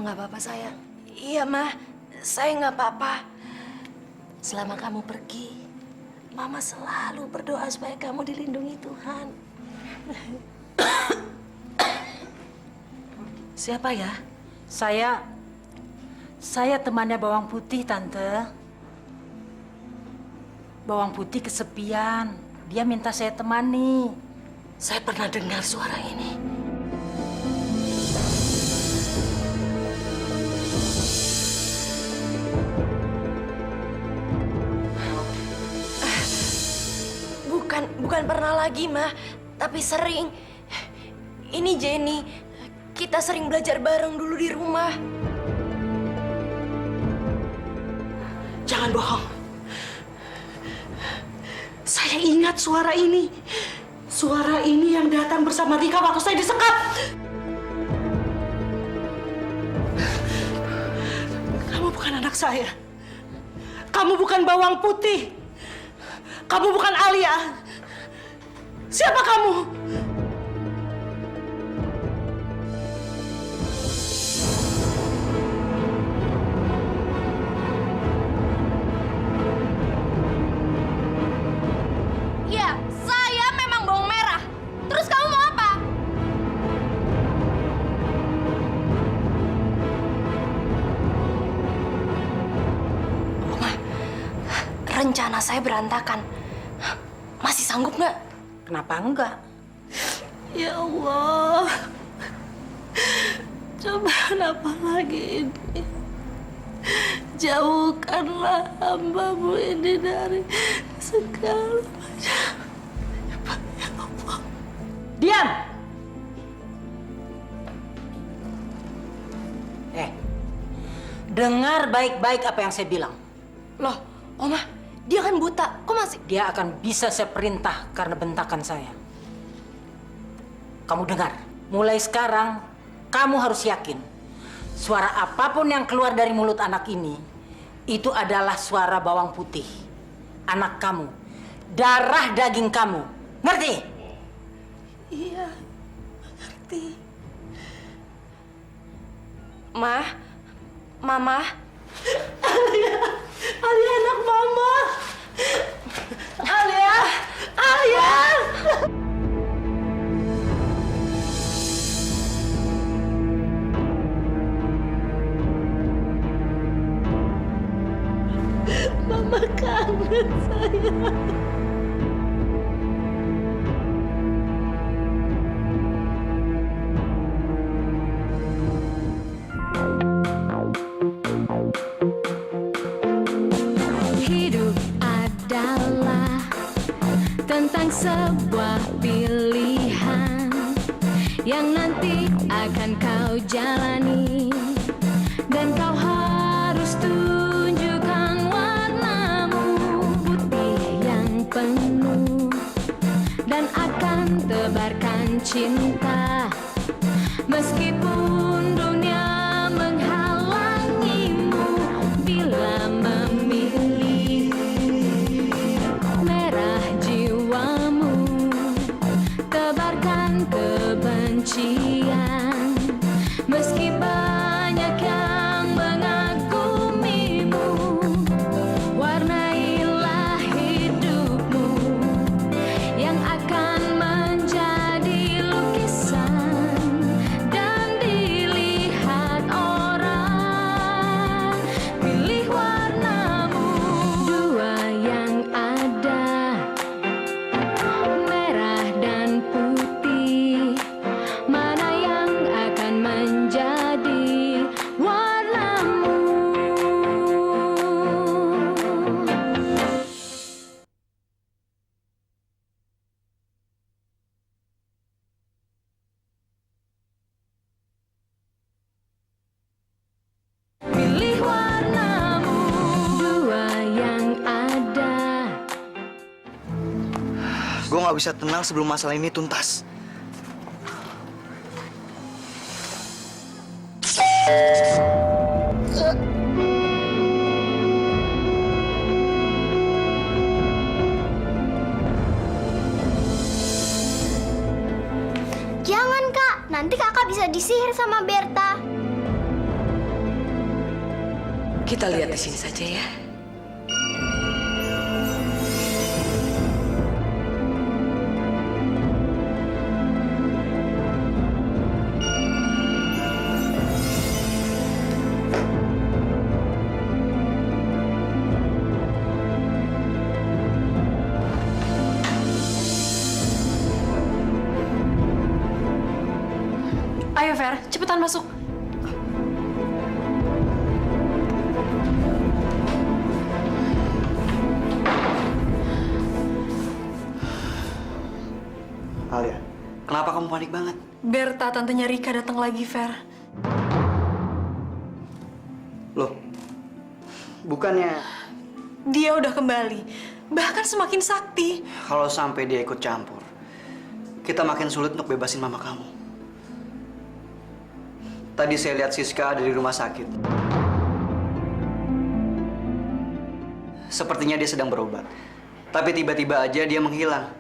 nggak apa-apa sayang. Iya, Ma. Saya nggak apa-apa. Selama kamu pergi, Mama selalu berdoa supaya kamu dilindungi Tuhan. Siapa ya? Saya temannya Bawang Putih, Tante. Bawang Putih kesepian. Dia minta saya temani. Saya pernah dengar suara ini. Bukan pernah lagi, Ma. Tapi sering. Ini Jenny. Kita sering belajar bareng dulu di rumah. Jangan bohong. Saya ingat suara ini. Suara ini yang datang bersama Rika waktu saya disekap. Kamu bukan anak saya. Kamu bukan Bawang Putih. Kamu bukan Alia. Siapa kamu? Ya, saya memang bawang merah. Terus kamu mau apa? Oma, rencana saya berantakan. Masih sanggup nggak? Kenapa enggak? Ya Allah. Cobaan apa lagi ini? Jauhkanlah hamba-Mu ini dari segala macam. Ya Allah. Diam! Dengar baik-baik apa yang saya bilang. Loh, Oma, dia kan buta. Kok masih? Dia akan bisa saya perintah karena bentakan saya. Kamu dengar, mulai sekarang kamu harus yakin suara apapun yang keluar dari mulut anak ini itu adalah suara Bawang Putih, anak kamu, darah daging kamu. Ngerti? Iya, ngerti. Mama. Alia anak Mama. Alia. Mama kangen sayang. Hidup adalah tentang sebuah pilihan yang nanti akan kau jalani, dan kau harus tunjukkan warnamu putih yang penuh, dan akan tebarkan cinta meskipun dunia menghalangimu. Bila memilih merah jiwamu, tebarkan kebencian meski banyak yang mengagumimu. Warnailah hidupmu yang akan menjadi lukisan dan dilihat orang. Pilih warnamu, dua yang ada, merah dan putih. Mana yang akan menjadi warnamu? Pilih warnamu, dua yang ada. Gue nggak bisa tenang sebelum masalah ini tuntas. Jangan, Kak. Nanti Kakak bisa disihir sama Berta. Kita lihat di sini saja ya. Ayo Fer, cepetan masuk. Alia, kenapa kamu panik banget? Berta, tantenya Rika datang lagi, Fer. Loh, bukannya Dia udah kembali. Bahkan semakin sakti. kalau sampai dia ikut campur, kita makin sulit untuk bebasin mama kamu. Tadi saya lihat Siska ada di rumah sakit. Sepertinya dia sedang berobat. Tapi tiba-tiba aja dia menghilang.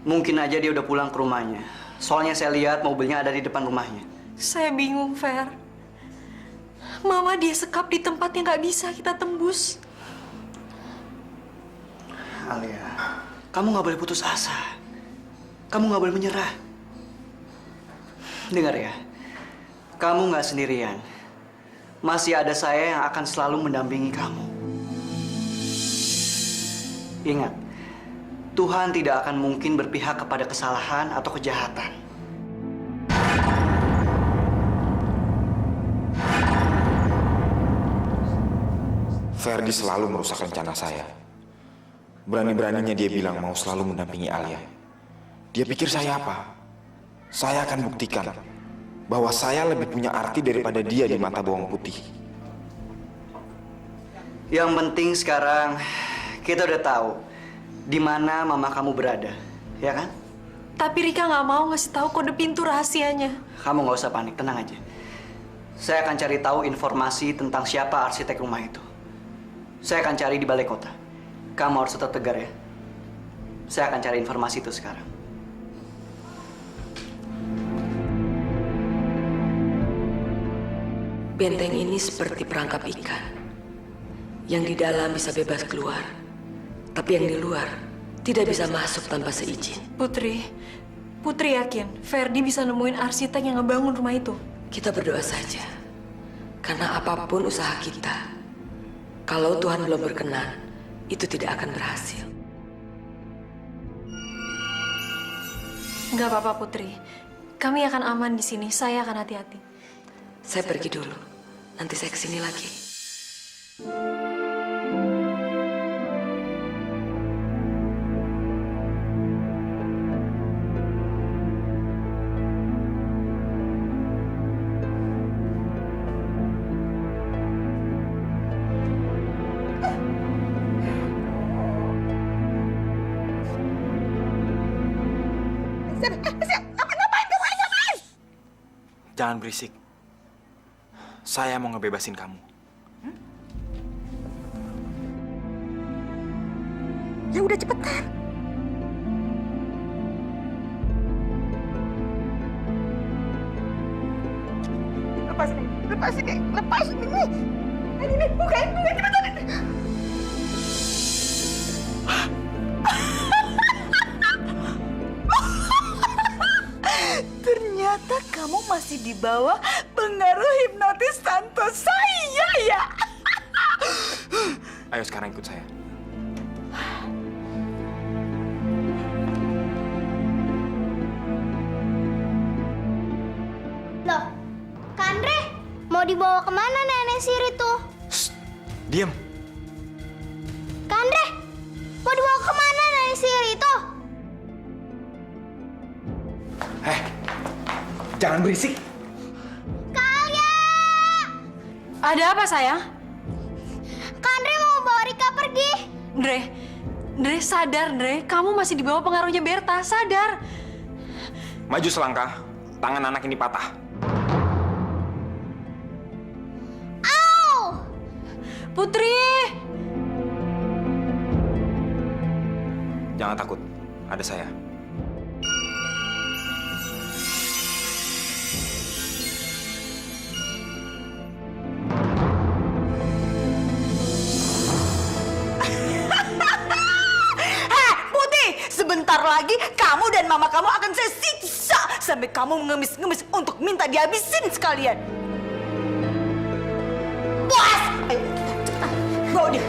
Mungkin aja dia udah pulang ke rumahnya. Soalnya saya lihat mobilnya ada di depan rumahnya. Saya bingung, Fer. Mama dia sekap di tempat yang nggak bisa kita tembus. Alia, kamu nggak boleh putus asa. Kamu nggak boleh menyerah. Dengar ya, kamu nggak sendirian. Masih ada saya yang akan selalu mendampingi kamu. Ingat, Tuhan tidak akan mungkin berpihak kepada kesalahan atau kejahatan. Ferdi selalu merusak rencana saya. Berani-beraninya dia bilang mau selalu mendampingi Alia. Dia pikir saya apa? Saya akan buktikan bahwa saya lebih punya arti daripada dia di mata bawang putih. Yang penting sekarang kita udah tahu di mana mama kamu berada, ya kan? Tapi Rika nggak mau ngasih tahu kode pintu rahasianya. Kamu nggak usah panik, tenang aja. Saya akan cari tahu informasi tentang siapa arsitek rumah itu. Saya akan cari di balai kota. Kamu harus tetap tegar ya. Saya akan cari informasi itu sekarang. Benteng ini seperti perangkap ikan. Yang di dalam bisa bebas keluar, tapi yang di luar tidak bisa masuk tanpa seizin. Putri yakin Ferdi bisa nemuin arsitek yang ngebangun rumah itu. Kita berdoa saja. Karena apapun usaha kita, kalau Tuhan belum berkenan, itu tidak akan berhasil. Nggak apa-apa, Putri. Kami akan aman di sini. Saya akan hati-hati. Saya pergi dulu. Nanti saya kesini lagi. Jangan berisik. Saya mau ngebebasin kamu. Ya udah cepetan. Lepas ini. Ini, bukain cepetan. Ternyata kamu masih di bawah pengaruh hipnotis tante saya ya. Ayo sekarang ikut saya. Loh, Kandre, mau dibawa kemana nenek sihir itu? Shh, diam. Kandre, mau dibawa kemana nenek sihir itu? Jangan berisik. Kalian! Ada apa, sayang? Kandre mau bawa Rika pergi. Dre, sadar, Dre. Kamu masih di bawah pengaruhnya Berta. Sadar. Maju selangkah, tangan anak ini patah. Au! Putri! Jangan takut, ada saya. Sebentar lagi kamu dan mama kamu akan saya siksa sampai kamu mengemis-ngemis untuk minta dihabisin sekalian. Puas! Ayo, cepetan. Bawa dia.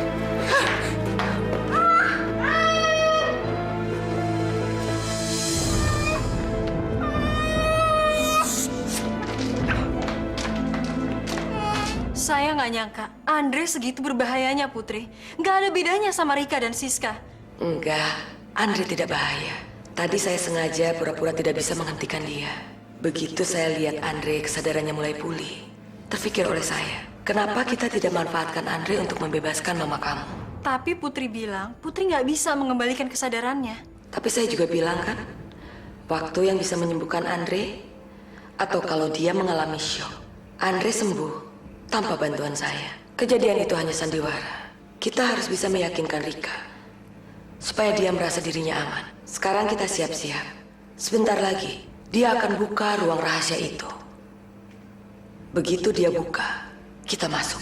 Saya nggak nyangka Andre segitu berbahayanya, Putri. Nggak ada bedanya sama Rika dan Siska. Enggak, Andre tidak bahaya. Tadi saya sengaja pura-pura tidak bisa menghentikan dia. Begitu saya lihat Andre kesadarannya mulai pulih, terpikir oleh saya, kenapa kita tidak manfaatkan Andre untuk membebaskan mama kamu? Tapi Putri bilang, Putri nggak bisa mengembalikan kesadarannya. Tapi saya juga bilang kan, waktu yang bisa menyembuhkan Andre, atau kalau dia mengalami shock, Andre sembuh tanpa bantuan saya. Kejadian itu hanya sandiwara. Kita harus bisa meyakinkan Rika supaya dia merasa dirinya aman. Sekarang kita siap-siap. Sebentar lagi, dia akan buka ruang rahasia itu. Begitu dia buka, kita masuk.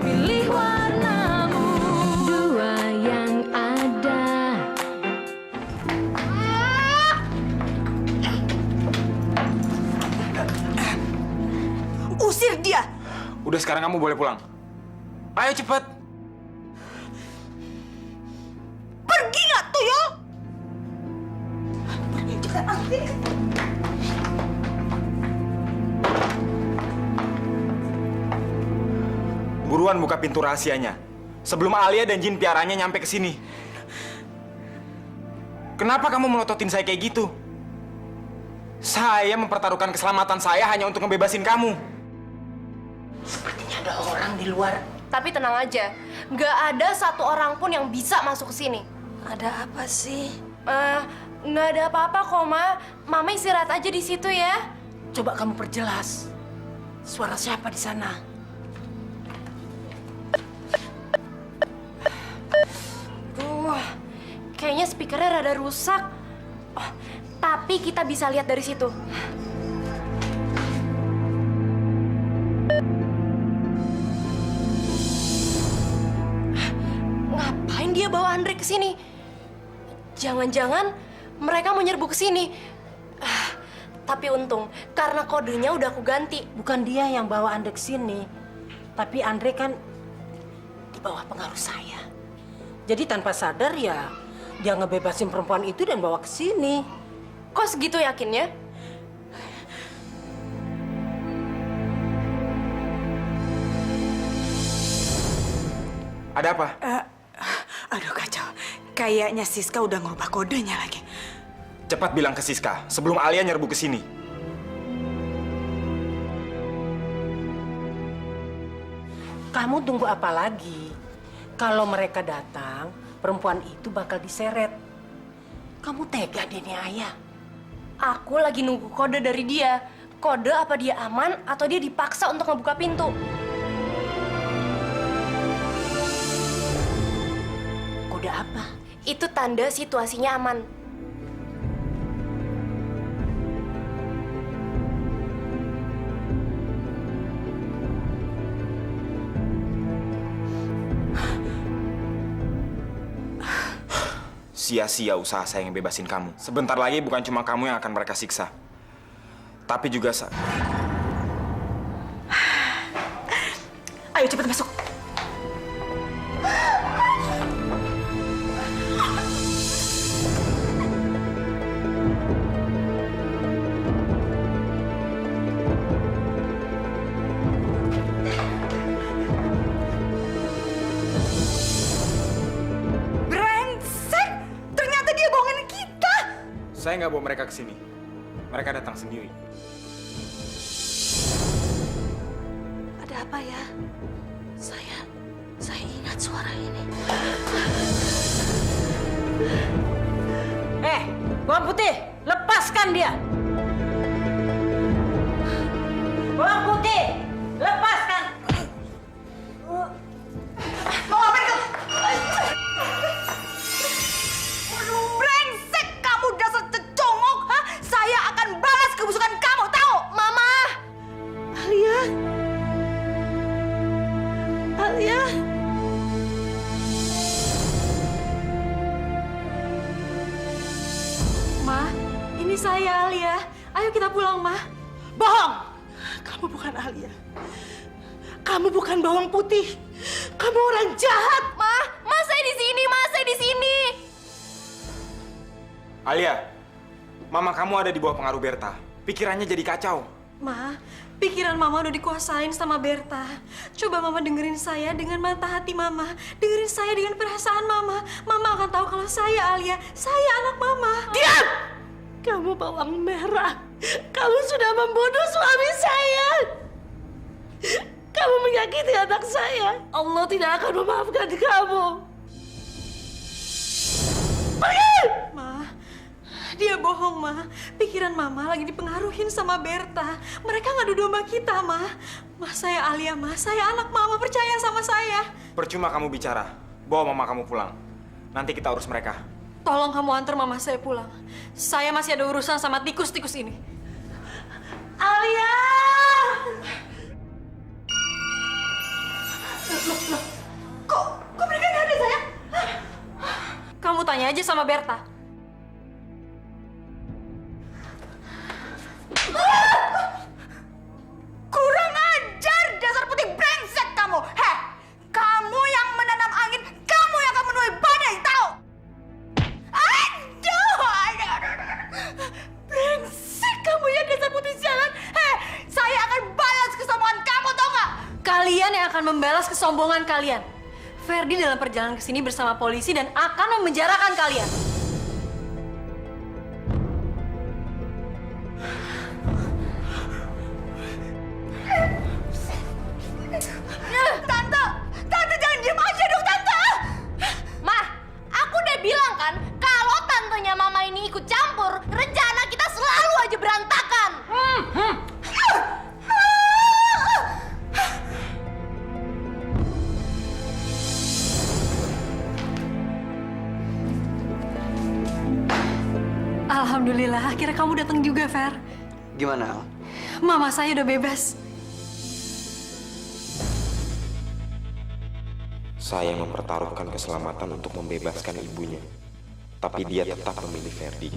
Pilih warnamu, dua yang ada. Usir dia. Udah sekarang kamu boleh pulang. Ayo cepat. Pergi nggak tuyul? Buruan buka pintu rahasianya. Sebelum Alia dan jin piaranya nyampe ke sini. Kenapa kamu melototin saya kayak gitu? Saya mempertaruhkan keselamatan saya hanya untuk ngebebasin kamu. Sepertinya ada orang di luar. Tapi tenang aja, nggak ada satu orang pun yang bisa masuk ke sini. Ada apa sih? Nggak ada apa-apa kok, Ma. Mama istirahat aja di situ ya. Coba kamu perjelas. Suara siapa di sana? Kayaknya speakernya rada rusak. Oh, tapi kita bisa lihat dari situ. Ngapain dia bawa Andre ke sini? Jangan-jangan mereka mau nyerbu ke sini. Tapi untung, karena kodenya udah aku ganti. Bukan dia yang bawa Andre ke sini. Tapi Andre kan di bawah pengaruh saya. Jadi tanpa sadar ya, dia ngebebasin perempuan itu dan bawa ke sini. Kok segitu yakinnya? Ada apa? Aduh kacau. Kayaknya Siska udah ngerubah kodenya lagi. Cepat bilang ke Siska sebelum Alia nyerbu ke sini. Kamu tunggu apa lagi? Kalau mereka datang, perempuan itu bakal diseret. Kamu tega deh nih ayah. Aku lagi nunggu kode dari dia. Kode apa dia aman atau dia dipaksa untuk ngebuka pintu. Kode apa? Itu tanda situasinya aman. Sia-sia usaha saya ngebebasin kamu. Sebentar lagi bukan cuma kamu yang akan mereka siksa. Tapi juga Ayo cepat masuk. saya nggak bawa mereka ke sini. Mereka datang sendiri. Ada apa ya? Saya ingat suara ini. Bawang putih, lepaskan dia. Bawang putih, lepaskan. Mau ngapain kamu? Ini saya, Alia. Ayo kita pulang, Ma. Bohong! Kamu bukan Alia. Kamu bukan bawang putih. Kamu orang jahat. Ma saya di sini, Ma saya di sini. Alia, mama kamu ada di bawah pengaruh Berta. Pikirannya jadi kacau. Ma, pikiran Mama udah dikuasain sama Berta. Coba Mama dengerin saya dengan mata hati Mama. Dengerin saya dengan perasaan Mama. Mama akan tahu kalau saya Alia. Saya anak Mama. Diam! Kamu bawang merah. Kamu sudah membunuh suami saya. Kamu menyakiti anak saya. Allah tidak akan memaafkan kamu. Pergi! Ma, dia bohong, Ma. Pikiran Mama lagi dipengaruhin sama Berta. Mereka ngadu domba kita, Ma. Ma, saya Alia, Ma. Saya anak Mama. Percaya sama saya. Percuma kamu bicara. Bawa mama kamu pulang. Nanti kita urus mereka. Tolong kamu antar Mama saya pulang. Saya masih ada urusan sama tikus-tikus ini. Alia! Kok mereka nggak ada, sayang? Kamu tanya aja sama Berta. Kurang ajar, dasar putih brengsek kamu. Heh, kamu yang menanam angin, kamu yang akan menuai badai, tahu? Aduh. Brengsek kamu ya, dasar putih sialan. Heh, saya akan balas kesombongan kamu, tahu nggak? Kalian yang akan membalas kesombongan kalian. Ferdi dalam perjalanan ke sini bersama polisi dan akan memenjarakan kalian. Tante jangan diem aja dong, Tante. Ma, aku udah bilang kan, kalau tantenya Mama ini ikut campur, rencana kita selalu aja berantakan. Alhamdulillah, akhirnya kamu datang juga, Fer. Gimana, Al? Mama saya udah bebas. Saya mempertaruhkan keselamatan untuk membebaskan ibunya. Tapi dia tetap memilih Ferdi.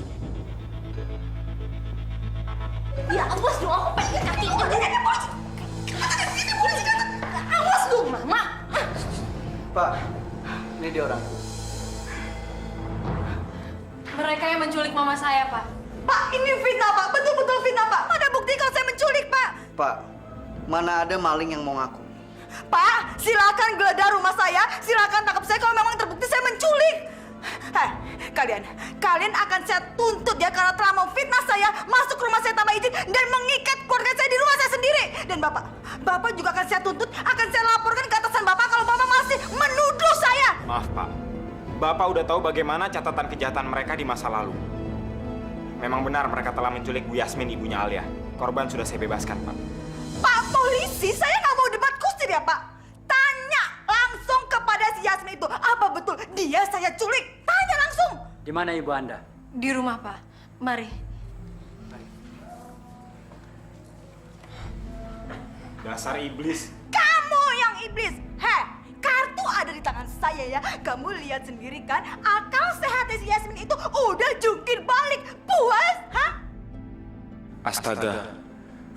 Ya awas dong, aku pengen kaki. Ini polisi. Ini polisi. Awas dong, Mama. Pak, ini dia orang. Mereka yang menculik mama saya, Pak. Pak, ini fitnah, Pak. Betul-betul fitnah, Pak. Mana bukti kalau saya menculik, Pak? Pak, mana ada maling yang mau ngaku? Pak, silakan geledah rumah saya. Silakan tangkap saya kalau memang terbukti saya menculik. Hei, kalian akan saya tuntut ya karena telah memfitnah saya, masuk rumah saya tanpa izin dan mengikat keluarga saya di rumah saya sendiri. Dan Bapak juga akan saya tuntut, akan saya laporkan ke atasan Bapak kalau Bapak masih menuduh saya. Maaf, Pak. Bapak udah tahu bagaimana catatan kejahatan mereka di masa lalu. Memang benar mereka telah menculik Bu Yasmin, ibunya Alia. Korban sudah saya bebaskan, Pak. Pak polisi, saya nggak mau debat kusir ya, Pak. Tanya langsung kepada si Yasmin itu, apa betul dia saya culik? Tanya langsung. Di mana ibu Anda? Di rumah, Pak. Mari. Dasar iblis. Kamu yang iblis. Heh, kartu ada di tangan saya ya. Kamu lihat sendiri kan, akal sehatnya si Yasmin itu udah jungkir balik. Puas, hah? Astaga,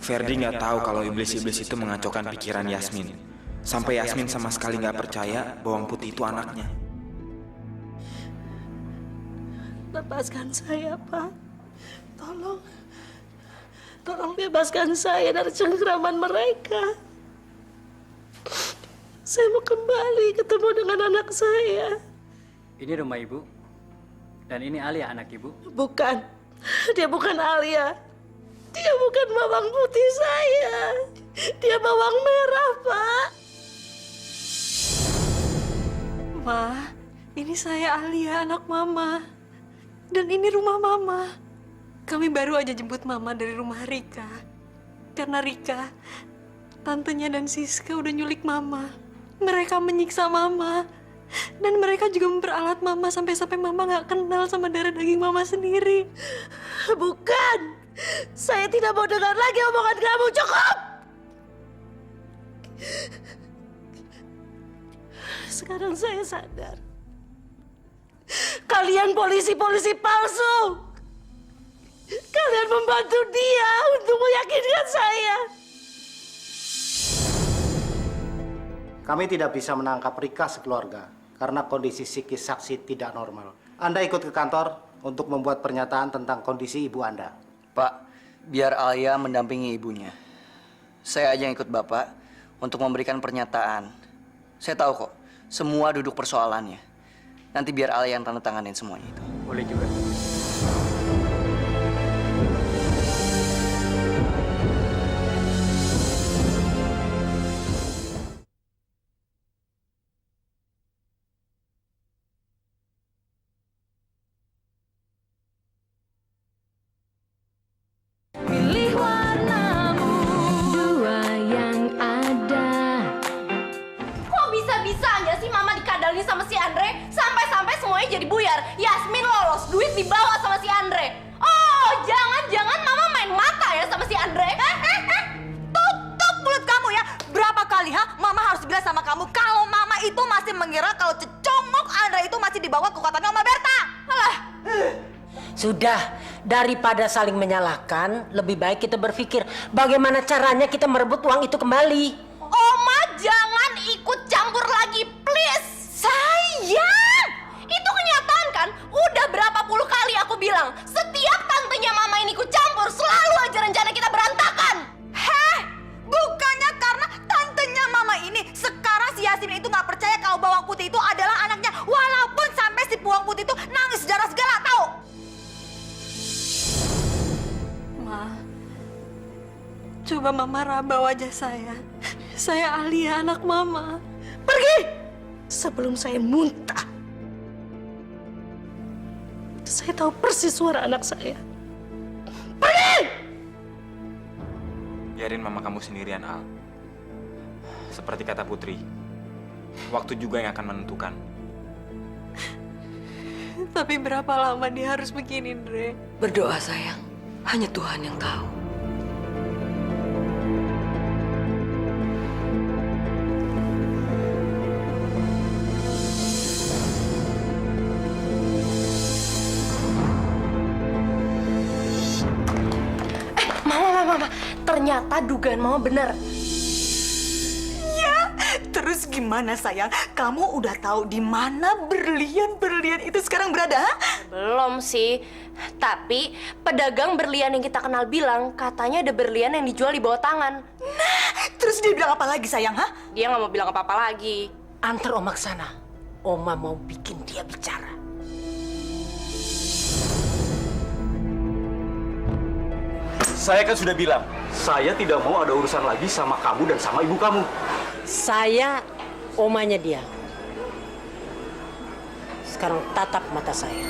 Ferdi nggak tahu kalau iblis-iblis itu mengacaukan pikiran Yasmin. Sampai Yasmin sama sekali nggak percaya bawang putih itu anaknya. Lepaskan saya, Pak. Tolong bebaskan saya dari cengkeraman mereka. Saya mau kembali ketemu dengan anak saya. Ini rumah ibu. Dan ini Alia, anak ibu. Bukan. Dia bukan Alia. Dia bukan bawang putih saya. Dia bawang merah, Pak. Ma, ini saya Alia, anak Mama. Dan ini rumah Mama. Kami baru aja jemput Mama dari rumah Rika. Karena Rika, tantenya dan Siska udah nyulik Mama. Mereka menyiksa Mama. Dan mereka juga memperalat Mama sampai Mama nggak kenal sama darah daging Mama sendiri. Bukan. Saya tidak mau dengar lagi omongan kamu. Cukup! Sekarang saya sadar. Kalian polisi-polisi palsu. Kalian membantu dia untuk meyakinkan saya. Kami tidak bisa menangkap Rika sekeluarga karena kondisi psikis saksi tidak normal. Anda ikut ke kantor untuk membuat pernyataan tentang kondisi ibu Anda. Pak, biar Alia mendampingi ibunya. Saya aja yang ikut Bapak untuk memberikan pernyataan. Saya tahu kok, semua duduk persoalannya. Nanti biar Alia yang tanda tanganin semuanya itu. Boleh juga. Pilih warnamu, dua yang ada. Kok bisa-bisanya sih Mama dikadalin sama si Andre? Sampai-sampai semuanya jadi buyar. Yasmin lolos, duit dibawa sama si Andre. Oh, jangan-jangan Mama main mata ya sama si Andre? Tutup mulut kamu ya. Berapa kali Mama harus bilang sama kamu kalau Mama itu masih mengira kalau cecongok Andre itu masih dibawa kekuatannya Oma Berta. Alah. Sudah, daripada saling menyalahkan, lebih baik kita berpikir bagaimana caranya kita merebut uang itu kembali. Oma jangan ikut campur lagi, please. Sayang, itu kenyataan kan? Udah berapa puluh kali aku bilang, setiap tantenya Mama ini ikut campur, selalu aja rencana kita berantakan. Heh, bukannya karena tantenya Mama ini sekarang si Yasmin itu nggak percaya kalau bawang putih itu adalah anaknya, walaupun sampai si bawang putih itu nangis darah segala, tahu? Ma, coba Mama raba wajah saya. Saya Alia, anak Mama. Pergi sebelum saya muntah. Saya tahu persis suara anak saya. Pergi! Biarin mama kamu sendirian, Al. Seperti kata Putri, waktu juga yang akan menentukan. Tapi berapa lama dia harus begini, Andre? Berdoa sayang, hanya Tuhan yang tahu. Mama, ternyata dugaan Mama benar. Ya, terus gimana sayang? Kamu udah tahu di mana berlian-berlian itu sekarang berada? Belum sih, tapi pedagang berlian yang kita kenal bilang katanya ada berlian yang dijual di bawah tangan. Nah, terus dia bilang apa lagi sayang, Dia nggak mau bilang apa-apa lagi. Antar Oma ke sana. Oma mau bikin dia bicara. Saya kan sudah bilang, saya tidak mau ada urusan lagi sama kamu dan sama ibu kamu. Saya omanya dia. Sekarang tatap mata saya.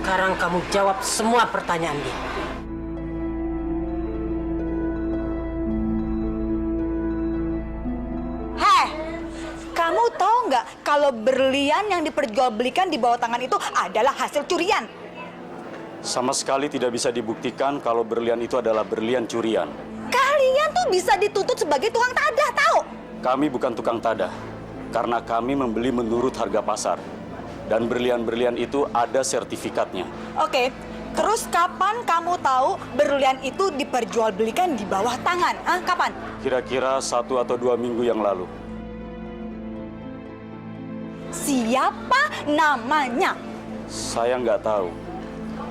Sekarang kamu jawab semua pertanyaan dia. Kamu tahu nggak kalau berlian yang diperjualbelikan di bawah tangan itu adalah hasil curian? Sama sekali tidak bisa dibuktikan kalau berlian itu adalah berlian curian. Kalian tuh bisa dituntut sebagai tukang tadah, tahu? Kami bukan tukang tadah, karena kami membeli menurut harga pasar. Dan berlian-berlian itu ada sertifikatnya. Oke, terus kapan kamu tahu berlian itu diperjualbelikan di bawah tangan? Kapan? Kira-kira 1 atau 2 minggu yang lalu. Siapa namanya? Saya nggak tahu.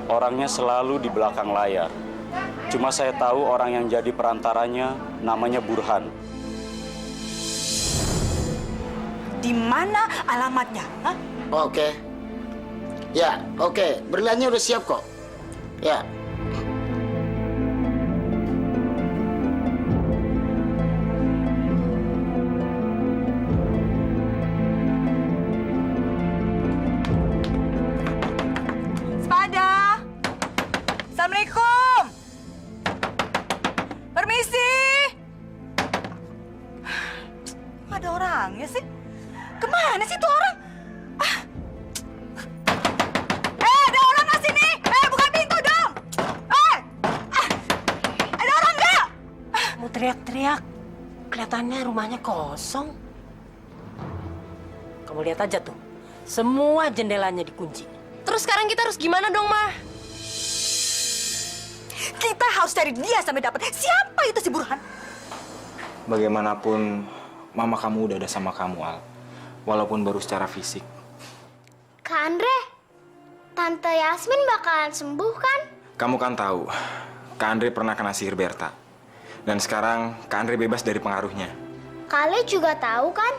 Orangnya selalu di belakang layar. Cuma saya tahu orang yang jadi perantaranya namanya Burhan. Di mana alamatnya? Oke. Ya, oke. Berliannya udah siap kok. Ya. Sepada. Assalamualaikum. Permisi. Ada orangnya sih. Kemana sih tuh orang? Ada orang nggak sini? Buka pintu dong! Ada orang nggak? Mau teriak-teriak, kelihatannya rumahnya kosong. Kamu lihat aja tuh, semua jendelanya dikunci. Terus sekarang kita harus gimana dong, Ma? Kita harus cari dia sampai dapat. Siapa itu si Burhan? Bagaimanapun, mama kamu udah ada sama kamu, Al. Walaupun baru secara fisik. Kak Andre, Tante Yasmin bakalan sembuh kan? Kamu kan tahu, Kak Andre pernah kena sihir Berta. Dan sekarang Kak Andre bebas dari pengaruhnya. Kalian juga tahu kan?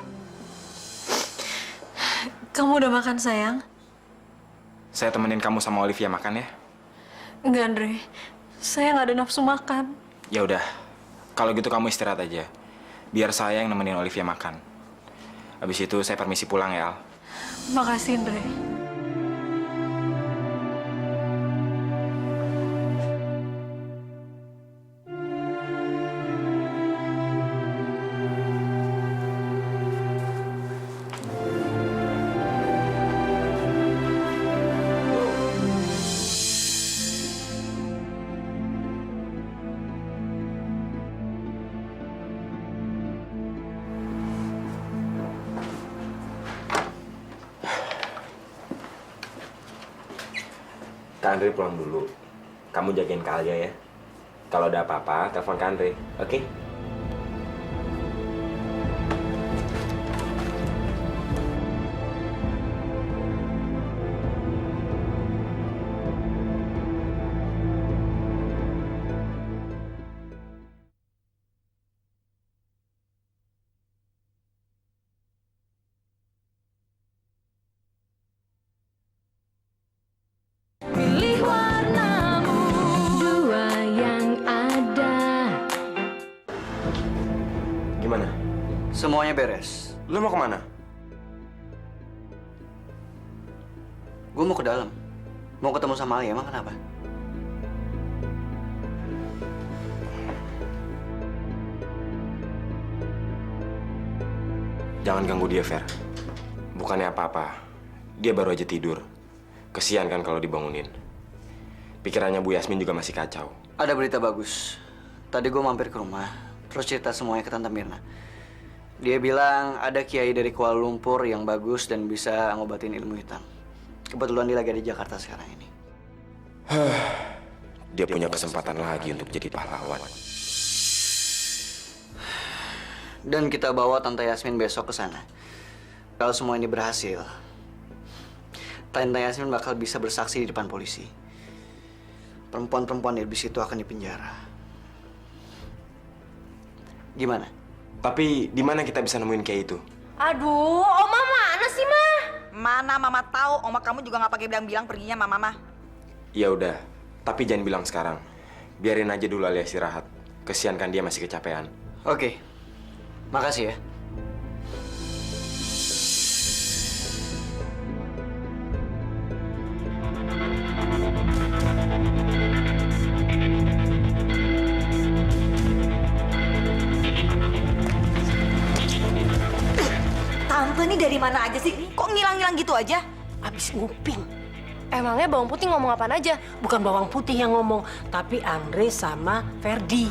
Kamu udah makan, sayang? Saya temenin kamu sama Olivia makan ya. Enggak, Andre. Saya nggak ada nafsu makan. Ya udah, kalau gitu kamu istirahat aja. Biar saya yang nemenin Olivia makan. Habis itu saya permisi pulang ya, Al. Makasih, Andre. Kak Andre pulang dulu. Kamu jagain Kak Alia ya. Kalau ada apa-apa, telepon Kak Andre, oke? Pilih warnamu, dua yang ada. Gimana? Semuanya beres. Lu mau kemana? Gue mau ke dalam. Mau ketemu sama Alia, emang kenapa? Jangan ganggu dia, Fer. Bukannya apa-apa. Dia baru aja tidur. Kesian kan kalau dibangunin. Pikirannya Bu Yasmin juga masih kacau. Ada berita bagus. Tadi gue mampir ke rumah, terus cerita semuanya ke Tante Mirna. Dia bilang ada kiai dari Kuala Lumpur yang bagus dan bisa ngobatin ilmu hitam. Kebetulan dia lagi ada di Jakarta sekarang ini. Dia punya kesempatan lagi untuk jadi pahlawan. Dan kita bawa Tante Yasmin besok ke sana. Kalau semua ini berhasil, Tante Yasmin bakal bisa bersaksi di depan polisi. Perempuan-perempuan di itu akan dipenjara. Gimana? Tapi di mana kita bisa nemuin kayak itu? Aduh, Oma mana sih, Ma? Mana mama tahu, oma kamu juga nggak pakai bilang-bilang perginya sama mama. Ya udah, tapi jangan bilang sekarang. Biarin aja dulu Alia istirahat. Kesian kan dia masih kecapean. Oke. Makasih ya. Tante ini dari mana aja sih? Kok ngilang-ngilang gitu aja? Abis nguping. Emangnya bawang putih ngomong apaan aja? Bukan bawang putih yang ngomong, tapi Andre sama Ferdi.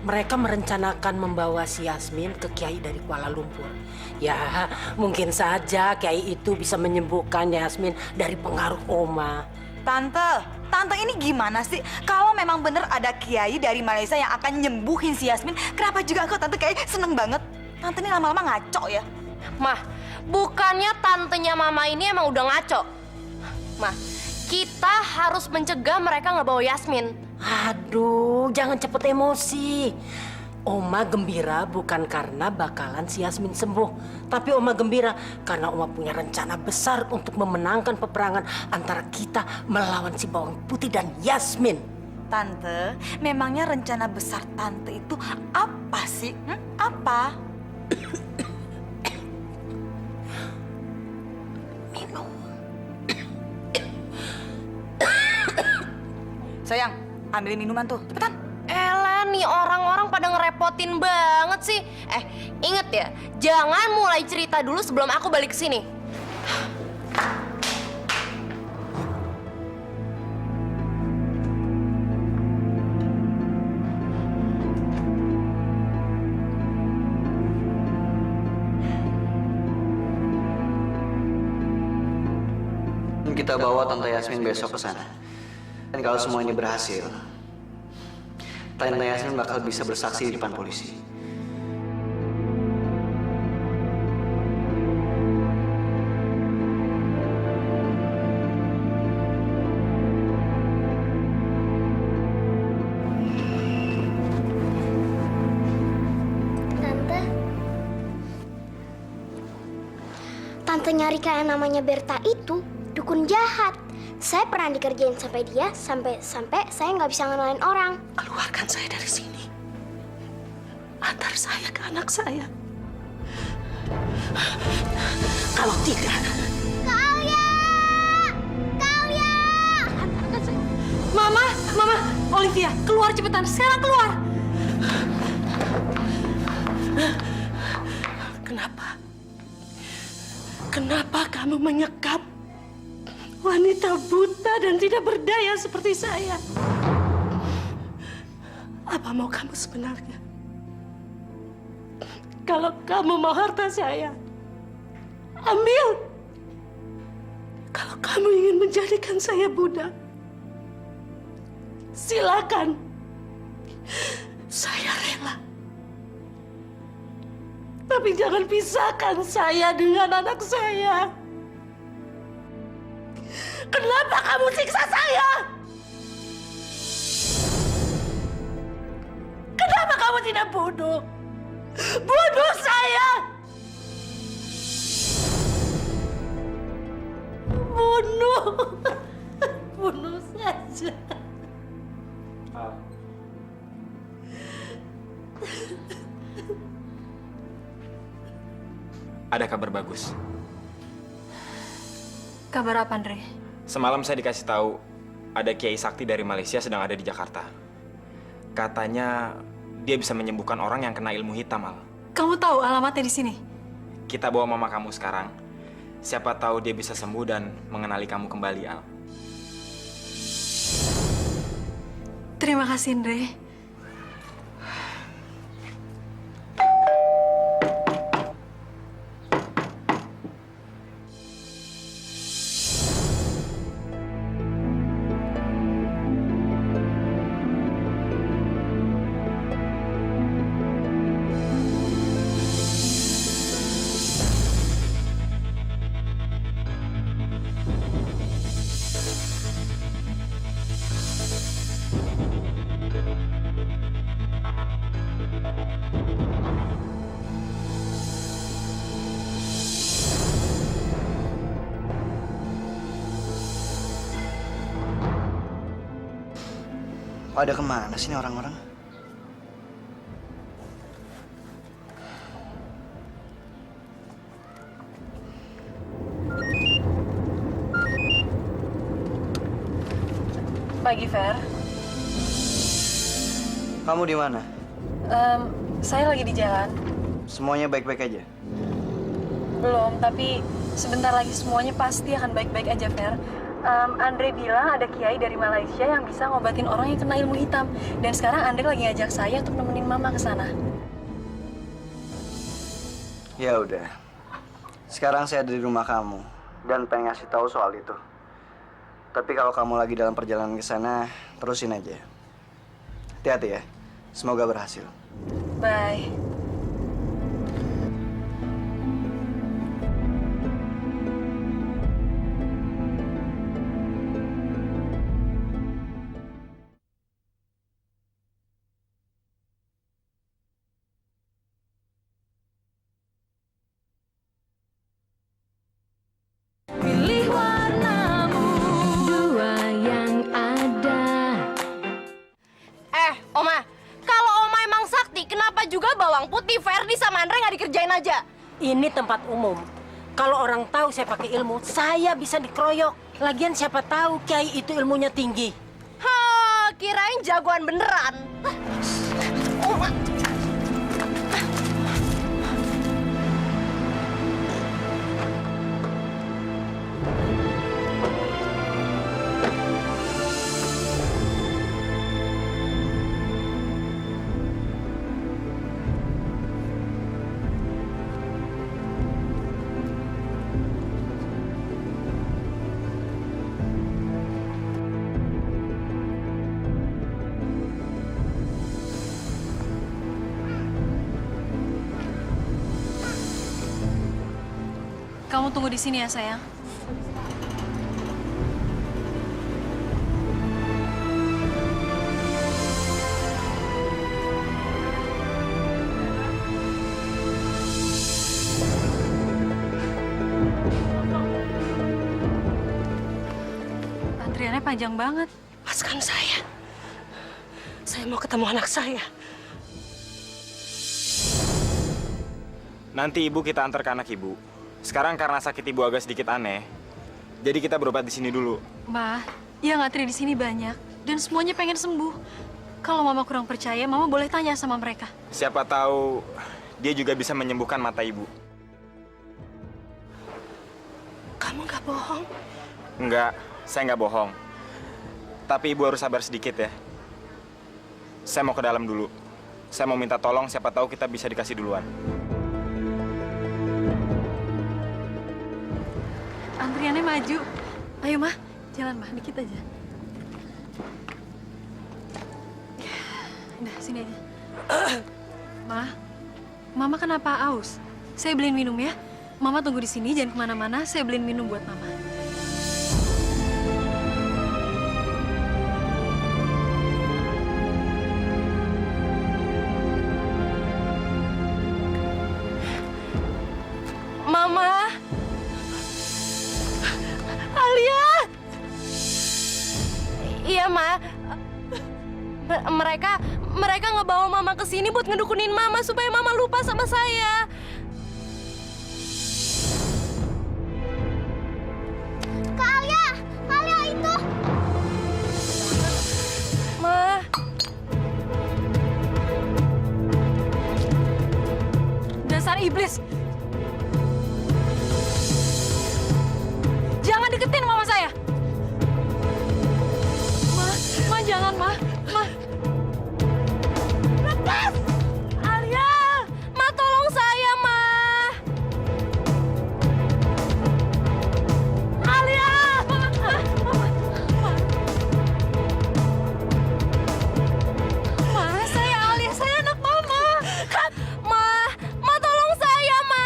Mereka merencanakan membawa si Yasmin ke kiai dari Kuala Lumpur. Ya, mungkin saja kiai itu bisa menyembuhkan Yasmin dari pengaruh Oma. Tante ini gimana sih? Kalau memang bener ada kiai dari Malaysia yang akan nyembuhin si Yasmin, kenapa juga aku Tante kayak seneng banget? Tante ini lama-lama ngaco ya. Mah, bukannya tantenya Mama ini emang udah ngaco. Mah, kita harus mencegah mereka ngebawa Yasmin. Aduh, jangan cepet emosi. Oma gembira bukan karena bakalan si Yasmin sembuh. Tapi Oma gembira karena Oma punya rencana besar untuk memenangkan peperangan antara kita melawan si bawang putih dan Yasmin. Tante, memangnya rencana besar Tante itu apa sih? Apa? Minum. Sayang, ambilin minuman tuh, cepetan. Elah, nih orang-orang pada ngerepotin banget sih. Inget ya, jangan mulai cerita dulu sebelum aku balik ke sini. kita bawa Tante Yasmin besok ke sana. Dan kalau semua ini berhasil, Tante Yasmin bakal bisa bersaksi di depan polisi. Tantenya Rika yang namanya Berta itu dukun jahat. Saya pernah dikerjain sampai dia, sampai saya nggak bisa ngenalin orang. Keluarkan saya dari sini. Antar saya ke anak saya. Kalau tidak... Mama, Olivia, keluar cepetan, sekarang keluar. Kenapa kamu menyekap wanita buta dan tidak berdaya seperti saya? Apa mau kamu sebenarnya? Kalau kamu mau harta saya, ambil. Kalau kamu ingin menjadikan saya budak, silakan. Saya rela. Tapi jangan pisahkan saya dengan anak saya. Kenapa kamu siksa saya? Kenapa kamu tidak bunuh? Bunuh saya! Bunuh! Bunuh saja. Ada kabar bagus. Kabar apa, Andre? Semalam saya dikasih tahu ada Kiai Sakti dari Malaysia sedang ada di Jakarta. Katanya dia bisa menyembuhkan orang yang kena ilmu hitam, Al. Kamu tahu alamatnya di sini? Kita bawa mama kamu sekarang. Siapa tahu dia bisa sembuh dan mengenali kamu kembali, Al. Terima kasih, Andre. Pada kemana sih ini orang-orang? Pagi, Fer. Kamu di mana? Saya lagi di jalan. Semuanya baik-baik aja? Belum, tapi sebentar lagi semuanya pasti akan baik-baik aja, Fer. Andre bilang ada kiai dari Malaysia yang bisa ngobatin orang yang kena ilmu hitam. Dan sekarang Andre lagi ngajak saya untuk nemenin Mama ke sana. Ya udah. Sekarang saya ada di rumah kamu dan pengen ngasih tahu soal itu. Tapi kalau kamu lagi dalam perjalanan ke sana, terusin aja. Hati-hati ya. Semoga berhasil. Bye. Pilih warnamu, dua yang ada. Oma, kalau Oma emang sakti, kenapa juga bawang putih Ferdi sama Andre nggak dikerjain aja? Ini tempat umum. Kalau orang tahu saya pakai ilmu, saya bisa dikeroyok. Lagian siapa tahu Kiai itu ilmunya tinggi. Ha, kirain jagoan beneran. Oma. Kamu tunggu di sini ya, sayang. Antriannya panjang banget. Lepaskan saya. Saya mau ketemu anak saya. Nanti ibu kita antar ke anak ibu. Sekarang karena sakit ibu agak sedikit aneh, jadi kita berobat di sini dulu. Ma, yang ngantri di sini banyak dan semuanya pengen sembuh. Kalau Mama kurang percaya, Mama boleh tanya sama mereka. Siapa tahu dia juga bisa menyembuhkan mata ibu. Kamu nggak bohong? Enggak, saya nggak bohong. Tapi ibu harus sabar sedikit ya. Saya mau ke dalam dulu. Saya mau minta tolong, siapa tahu kita bisa dikasih duluan. Antriannya maju. Ayo, Ma. Jalan, Ma. Dikit aja. Udah, sini aja. Ma, Mama kenapa aus? Saya beliin minum ya. Mama tunggu di sini, jangan kemana-mana. Saya beliin minum buat Mama. Mama! Alia! Iya, Ma. Mereka ngebawa Mama ke sini buat ngedukunin Mama supaya Mama lupa sama saya. Kak Alia! Kak Alia itu! Ma. Dasar iblis! Jangan deketin Mama saya! Ma, jangan, Ma. Ma. Lepas! Alia! Ma, tolong saya, Ma! Alia! Ma, saya Alia, saya anak Mama. Ma, tolong saya, Ma!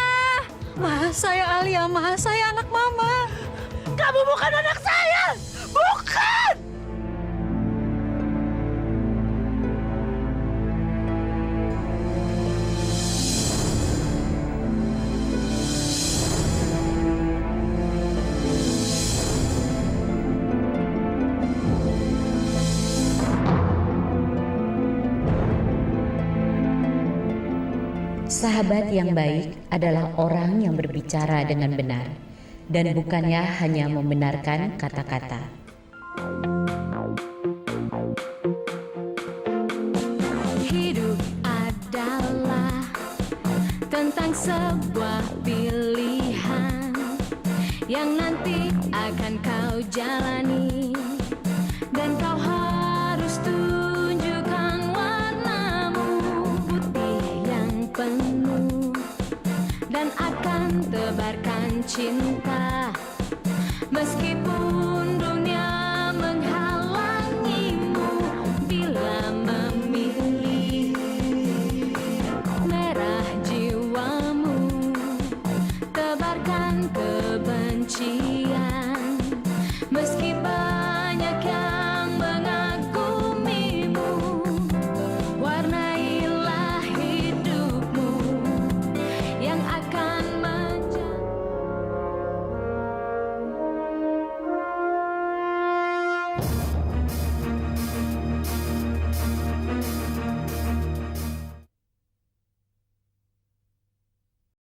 Ma, saya Alia, Ma. Saya anak Mama. Kamu bukan anak saya! Bukan! Sahabat yang baik adalah orang yang berbicara dengan benar dan bukannya hanya membenarkan kata-kata. Hidup adalah tentang sebuah pilihan yang nanti akan kau jalani, dan kau harus tunjukkan warnamu putih yang penuh dan akan tebarkan cinta meskipun dunia menghalangimu. Bila memilih merah jiwamu, tebarkan kebencian.